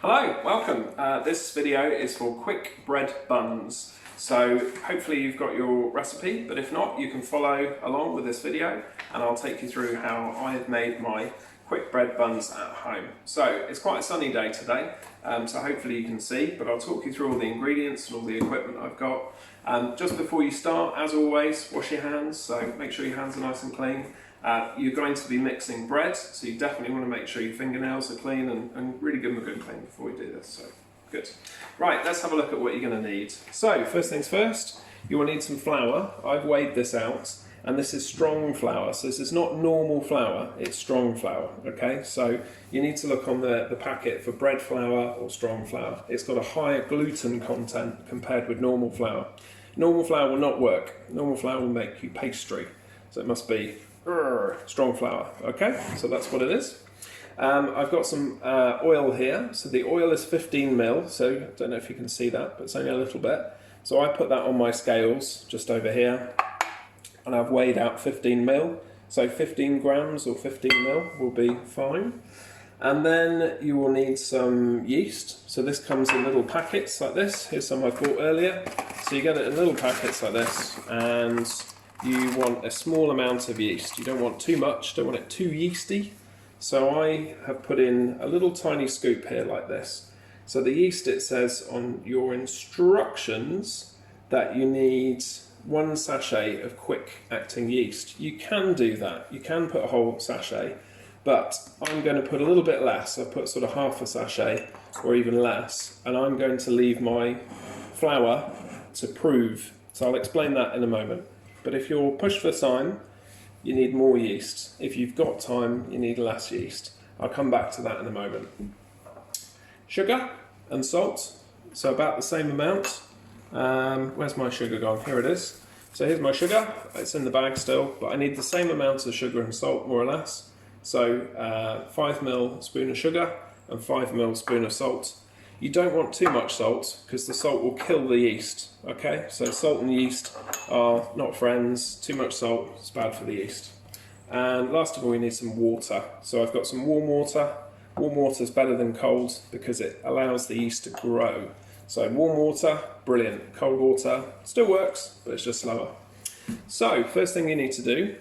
Hello, welcome. This video is for quick bread buns. So hopefully you've got your recipe, but if not, you can follow along with this video and I'll take you through how I've made my quick bread buns at home. So it's quite a sunny day today, so hopefully you can see, but I'll talk you through all the ingredients and all the equipment I've got. Just before you start, as always, wash your hands, so make sure your hands are nice and clean. You're going to be mixing bread, so you definitely want to make sure your fingernails are clean and really give them a good clean before we do this. So good. Right, let's have a look at what you're going to need. So first things first, you will need some flour. I've weighed this out, and this is strong flour. So this is not normal flour, it's strong flour. Okay, so you need to look on the packet for bread flour or strong flour. It's got a higher gluten content compared with normal flour. Normal flour will not work. Normal flour will make you pastry, so it must be strong flour. Okay, so that's what it is. I've got some oil here. So the oil is 15 ml, so I don't know if you can see that, but it's only a little bit. So I put that on my scales just over here, and I've weighed out 15 ml. So 15 grams or 15 ml will be fine. And then you will need some yeast. So this comes in little packets like this. Here's some I bought earlier. So you get it in little packets like this, and you want a small amount of yeast. You don't want too much, don't want it too yeasty. So I have put in a little tiny scoop here like this. So the yeast, it says on your instructions that you need 1 sachet of quick acting yeast. You can do that, you can put a whole sachet, but I'm going to put a little bit less. I've put sort of half a sachet or even less, and I'm going to leave my flour to prove. So I'll explain that in a moment. But if you're pushed for time, you need more yeast. If you've got time, you need less yeast. I'll come back to that in a moment. Sugar and salt, so about the same amount. Where's my sugar gone? Here it is. So here's my sugar. It's in the bag still, but I need the same amount of sugar and salt, more or less. So 5 ml spoon of sugar and 5 ml spoon of salt. You don't want too much salt because the salt will kill the yeast. Okay, so salt and yeast are not friends. Too much salt is bad for the yeast. And last of all, we need some water. So I've got some warm water. Warm water is better than cold because it allows the yeast to grow. So warm water, brilliant. Cold water still works, but it's just slower. So first thing you need to do,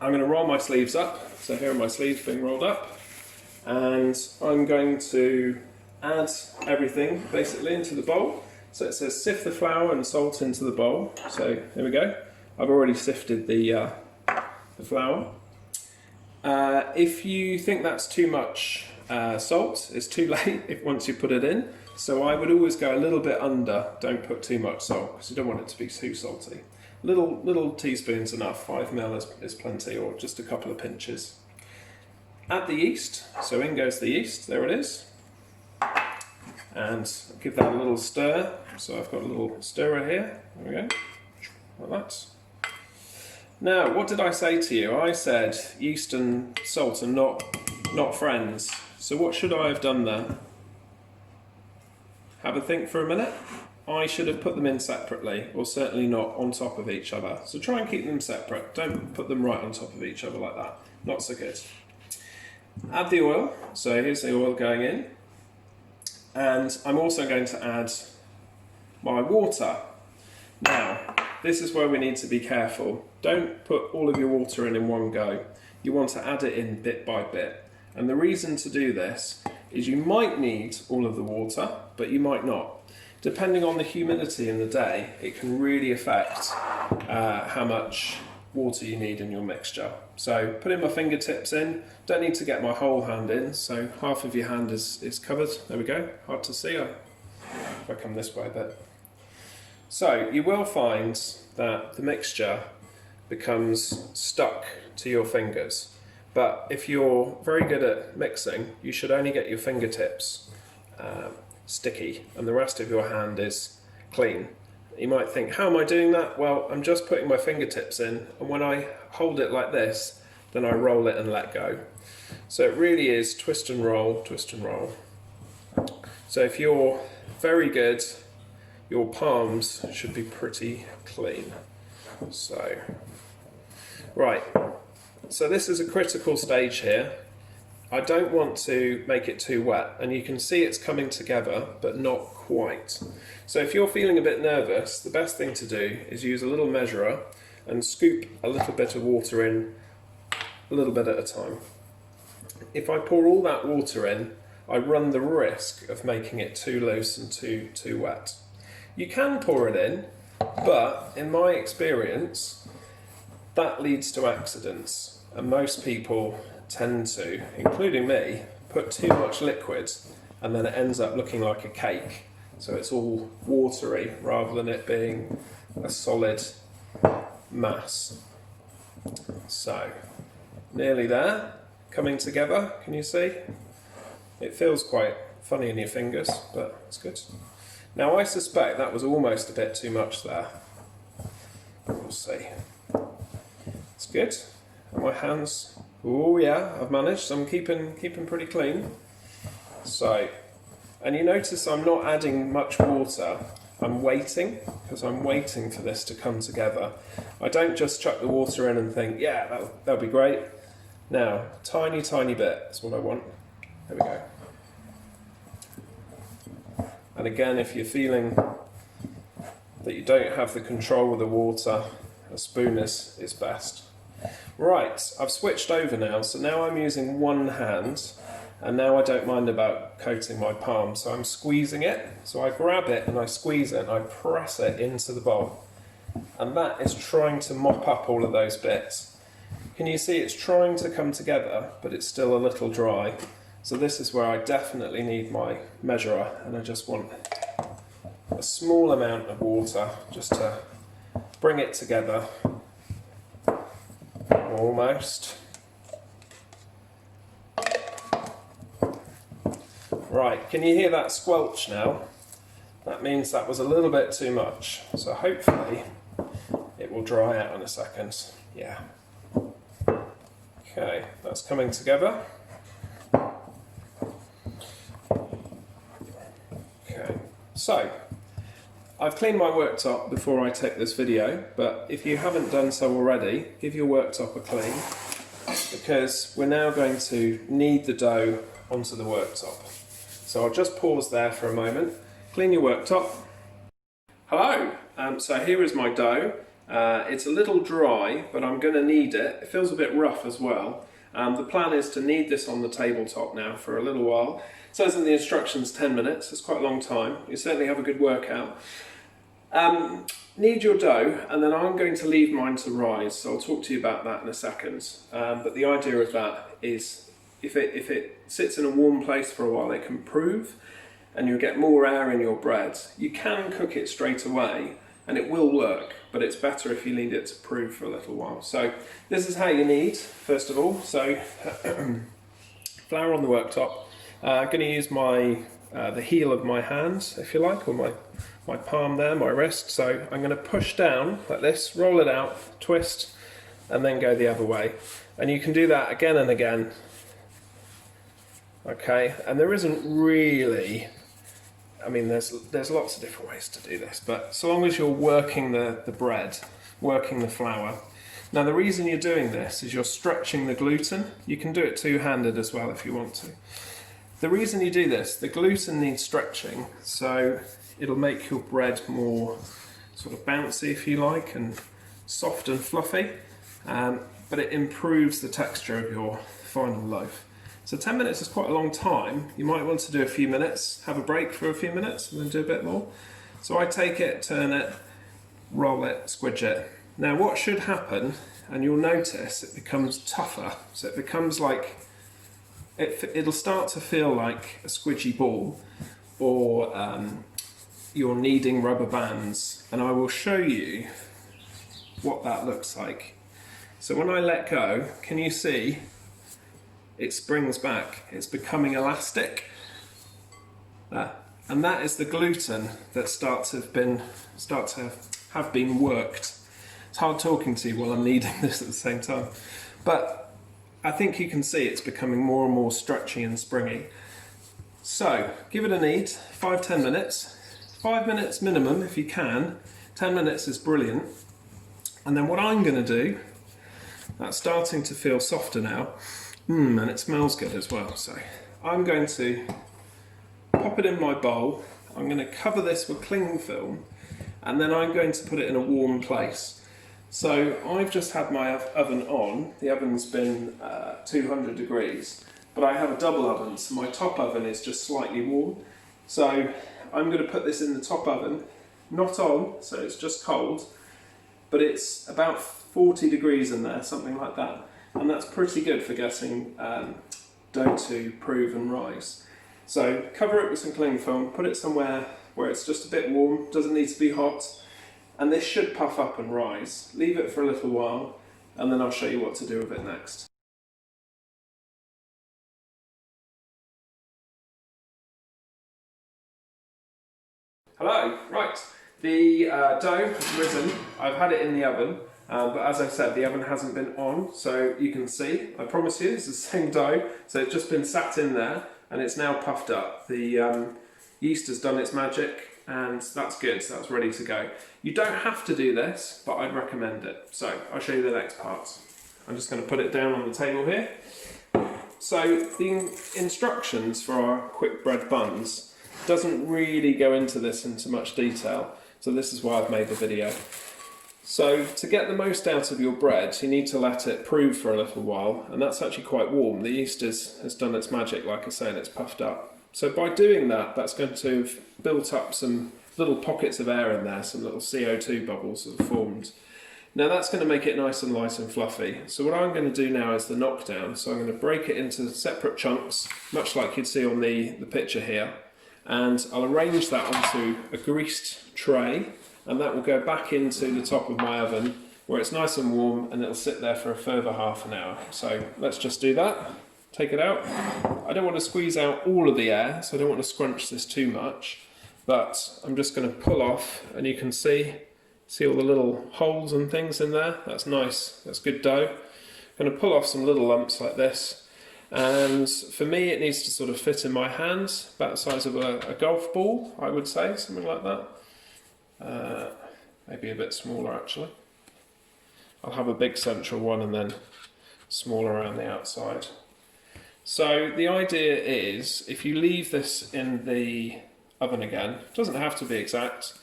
I'm going to roll my sleeves up. So here are my sleeves being rolled up, and I'm going to add everything basically into the bowl. So it says sift the flour and salt into the bowl. So here we go. I've already sifted the flour. If you think that's too much salt, it's too late if once you put it in. So I would always go a little bit under. Don't put too much salt because you don't want it to be too salty. Little teaspoons enough. 5 ml is plenty, or just a couple of pinches. Add the yeast. So in goes the yeast. There it is. And give that a little stir. So I've got a little stirrer here. There we go. Like that. Now, what did I say to you? I said yeast and salt are not friends. So what should I have done there? Have a think for a minute. I should have put them in separately, or certainly not on top of each other. So try and keep them separate. Don't put them right on top of each other like that. Not so good. Add the oil. So here's the oil going in. And I'm also going to add my water. Now, this is where we need to be careful. Don't put all of your water in one go. You want to add it in bit by bit. And the reason to do this is you might need all of the water, but you might not. Depending on the humidity in the day, it can really affect how much water you need in your mixture. So putting my fingertips in, don't need to get my whole hand in, so half of your hand is covered. There we go, hard to see if I come this way a bit. So you will find that the mixture becomes stuck to your fingers, but if you're very good at mixing, you should only get your fingertips sticky and the rest of your hand is clean. You might think, how am I doing that? Well, I'm just putting my fingertips in, and when I hold it like this, then I roll it and let go. So it really is twist and roll, twist and roll. So if you're very good, your palms should be pretty clean. So, right. So this is a critical stage here. I don't want to make it too wet, and you can see it's coming together, but not quite. So if you're feeling a bit nervous, the best thing to do is use a little measurer and scoop a little bit of water in a little bit at a time. If I pour all that water in, I run the risk of making it too loose and too wet. You can pour it in, but in my experience, that leads to accidents, and most people tend to, including me, put too much liquid and then it ends up looking like a cake. So it's all watery rather than it being a solid mass. So, nearly there, coming together, can you see? It feels quite funny in your fingers, but it's good. Now I suspect that was almost a bit too much there. We'll see. It's good. And my hands, oh yeah, I've managed. I'm keeping pretty clean. So, and you notice I'm not adding much water. I'm waiting, because I'm waiting for this to come together. I don't just chuck the water in and think, yeah, that'll be great. Now, tiny bit is what I want. There we go. And again, if you're feeling that you don't have the control of the water, a spoon is best. Right, I've switched over now, so now I'm using one hand, and now I don't mind about coating my palm, so I'm squeezing it. So I grab it and I squeeze it and I press it into the bowl. And that is trying to mop up all of those bits. Can you see it's trying to come together, but it's still a little dry. So this is where I definitely need my measurer, and I just want a small amount of water just to bring it together. Almost. Right, can you hear that squelch now? That means that was a little bit too much. So hopefully it will dry out in a second. Yeah. Okay, that's coming together. Okay, so I've cleaned my worktop before I take this video, but if you haven't done so already, give your worktop a clean, because we're now going to knead the dough onto the worktop. So I'll just pause there for a moment, clean your worktop. Hello, so here is my dough. It's a little dry, but I'm going to knead it. It feels a bit rough as well. The plan is to knead this on the tabletop now for a little while. It says in the instructions 10 minutes, it's quite a long time. You certainly have a good workout. Knead your dough, and then I'm going to leave mine to rise, so I'll talk to you about that in a second. But the idea of that is if it sits in a warm place for a while, it can prove, and you'll get more air in your bread. You can cook it straight away, and it will work, but it's better if you leave it to prove for a little while. So this is how you knead, first of all. So flour on the worktop. I'm going to use the heel of my hand, if you like, or my palm there, my wrist. So I'm going to push down like this, roll it out, twist, and then go the other way. And you can do that again and again. Okay, and there isn't really, I mean, there's lots of different ways to do this, but so long as you're working the bread, working the flour. Now the reason you're doing this is you're stretching the gluten. You can do it two-handed as well if you want to. The reason you do this, the gluten needs stretching, so it'll make your bread more sort of bouncy, if you like, and soft and fluffy, but it improves the texture of your final loaf. So 10 minutes is quite a long time. You might want to do a few minutes, have a break for a few minutes, and then do a bit more. So I take it, turn it, roll it, squidge it. Now what should happen, and you'll notice it becomes tougher, so it becomes like, it'll start to feel like a squidgy ball, or you're kneading rubber bands, and I will show you what that looks like. So when I let go, can you see it springs back? It's becoming elastic, and that is the gluten that start to have been worked. It's hard talking to you while I'm kneading this at the same time, but I think you can see it's becoming more and more stretchy and springy. So give it a knead, 5-10 minutes, 5 minutes minimum if you can. 10 minutes is brilliant. And then what I'm going to do, that's starting to feel softer now, And it smells good as well. So I'm going to pop it in my bowl. I'm going to cover this with cling film, and then I'm going to put it in a warm place. So I've just had my oven on. The oven's been 200 degrees, but I have a double oven, so my top oven is just slightly warm. So I'm going to put this in the top oven, not on, so it's just cold, but it's about 40 degrees in there, something like that. And that's pretty good for getting dough to prove and rise. So cover it with some cling film, put it somewhere where it's just a bit warm, doesn't need to be hot, and this should puff up and rise. Leave it for a little while, and then I'll show you what to do with it next. Hello, right, the dough has risen. I've had it in the oven, but as I said, the oven hasn't been on, so you can see, I promise you, it's the same dough, so it's just been sat in there, and it's now puffed up. The yeast has done its magic, and that's good, so that's ready to go. You don't have to do this, but I'd recommend it. So, I'll show you the next part. I'm just going to put it down on the table here. So, the instructions for our quick bread buns doesn't really go into this into much detail, so this is why I've made the video. So to get the most out of your bread, you need to let it prove for a little while, and that's actually quite warm. The yeast has done its magic, like I say, and it's puffed up. So by doing that, that's going to have built up some little pockets of air in there, some little CO2 bubbles that have formed. Now that's going to make it nice and light and fluffy. So what I'm going to do now is the knockdown. So I'm going to break it into separate chunks, much like you'd see on the picture here. And I'll arrange that onto a greased tray, and that will go back into the top of my oven where it's nice and warm, and it'll sit there for a further half an hour. So let's just do that. Take it out. I don't want to squeeze out all of the air, so I don't want to scrunch this too much, but I'm just going to pull off, and you can see all the little holes and things in there. That's nice, that's good dough. I'm going to pull off some little lumps like this. And for me, it needs to sort of fit in my hand, about the size of a golf ball, I would say, something like that. Maybe a bit smaller actually. I'll have a big central one and then smaller around the outside. So the idea is, if you leave this in the oven again, it doesn't have to be exact.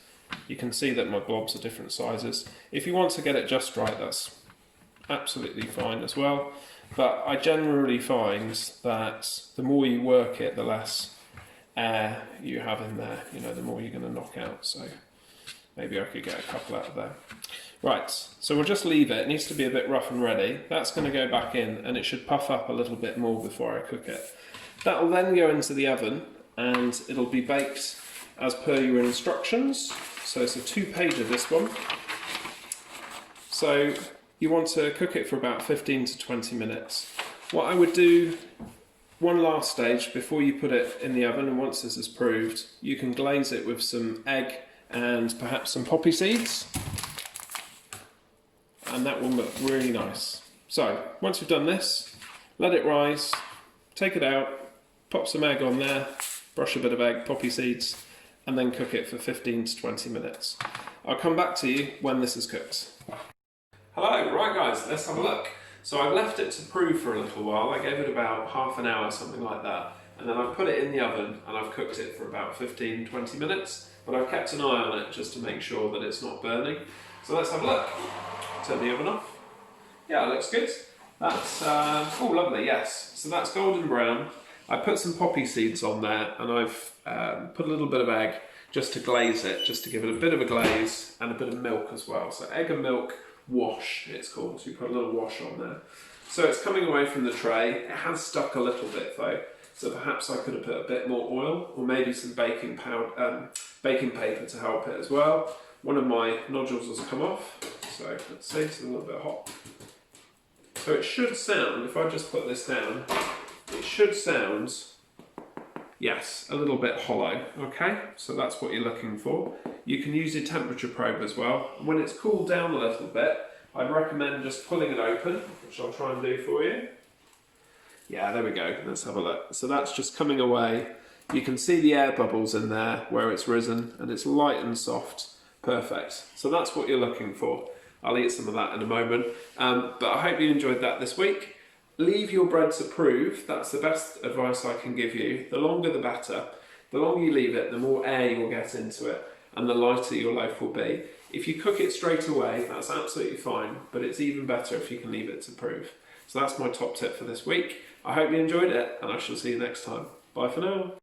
You can see that my blobs are different sizes. If you want to get it just right, that's absolutely fine as well. But I generally find that the more you work it, the less air you have in there, you know, the more you're going to knock out. So maybe I could get a couple out of there. Right, so we'll just leave it. It needs to be a bit rough and ready. That's going to go back in, and it should puff up a little bit more before I cook it. That will then go into the oven, and it'll be baked as per your instructions. So it's a 2-pager, this one. So you want to cook it for about 15 to 20 minutes. What I would do, one last stage before you put it in the oven, and once this is proved, you can glaze it with some egg and perhaps some poppy seeds, and that will look really nice. So once you've done this, let it rise, take it out, pop some egg on there, brush a bit of egg, poppy seeds, and then cook it for 15 to 20 minutes. I'll come back to you when this is cooked. Hello, right guys, let's have a look. So I've left it to prove for a little while. I gave it about half an hour, something like that. And then I've put it in the oven and I've cooked it for about 15-20 minutes. But I've kept an eye on it just to make sure that it's not burning. So let's have a look. Turn the oven off. Yeah, it looks good. That's, oh lovely, yes. So that's golden brown. I put some poppy seeds on there, and I've put a little bit of egg just to glaze it, just to give it a bit of a glaze, and a bit of milk as well. So egg and milk wash, it's called. So you put a little wash on there. So it's coming away from the tray. It has stuck a little bit though, so perhaps I could have put a bit more oil, or maybe some baking powder, baking paper to help it as well. One of my nodules has come off, so let's see, it's a little bit hot. So it should sound, if I just put this down, it should sound, yes, a little bit hollow, okay? So that's what you're looking for. You can use your temperature probe as well. When it's cooled down a little bit, I'd recommend just pulling it open, which I'll try and do for you. Yeah, there we go, let's have a look. So that's just coming away. You can see the air bubbles in there where it's risen, and it's light and soft. Perfect. So that's what you're looking for. I'll eat some of that in a moment. But I hope you enjoyed that this week. leave your bread to proof. That's the best advice I can give you. The longer the better. The longer you leave it, the more air you'll get into it and the lighter your loaf will be. If you cook it straight away, that's absolutely fine, but it's even better if you can leave it to proof. So that's my top tip for this week. I hope you enjoyed it, and I shall see you next time. Bye for now.